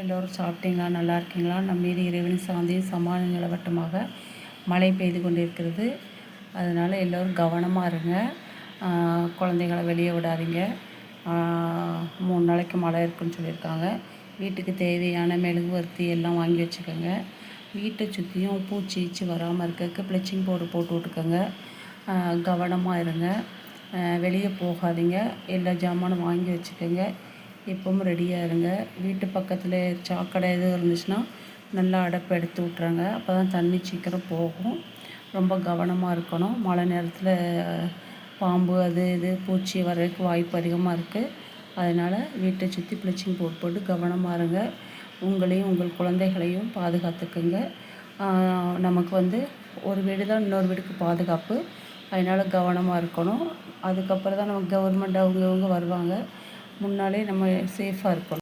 எல்லோரும் சாப்பிட்டீங்களா? நல்லா இருக்கீங்களா? நம் மீது இறைவனின் சாந்தியும் சமாதானம் நிலவட்டமாக. மழை பெய்து கொண்டிருக்கிறது. அதனால் எல்லோரும் கவனமாக இருங்க. குழந்தைகளை வெளியே விடாதீங்க. 3 நாளைக்கு மழை இருக்குன்னு சொல்லியிருக்காங்க. வீட்டுக்கு தேவையான மெழுகுவர்த்தி எல்லாம் வாங்கி வச்சுக்கோங்க. வீட்டை சுற்றியும் பூச்சி ஈச்சி வராமல் இருக்கிறதுக்கு ப்ளீச்சிங் பவுடர் போட்டு விட்டுக்கோங்க. கவனமாக இருங்க. வெளியே போகாதீங்க. எல்லா ஜாமானும் வாங்கி வச்சுக்கோங்க. எப்பவும் ரெடியாக இருங்க. வீட்டு பக்கத்தில் சாக்கடை எதுவும் இருந்துச்சுன்னா நல்லா அடைப்பு எடுத்து விட்றாங்க. அப்போ தான் தண்ணி சீக்கிரம் போகும். ரொம்ப கவனமாக இருக்கணும். மழை நேரத்தில் பாம்பு அது இது பூச்சி வர்றதுக்கு வாய்ப்பு அதிகமாக இருக்குது. அதனால் வீட்டை சுற்றி ப்ளீச்சிங் பவுடர் போட்டு கவனமாக இருங்க. உங்களையும் உங்கள் குழந்தைகளையும் பாதுகாத்துக்குங்க. நமக்கு ஒரு வீடு தான் இன்னொரு வீடுக்கு பாதுகாப்பு. அதனால் கவனமாக இருக்கணும். அதுக்கப்புறம் தான் நம்ம கவர்மெண்ட் அவங்க வருவாங்க. முன்னாலே நம்ம சேஃபாக இருக்கணும்.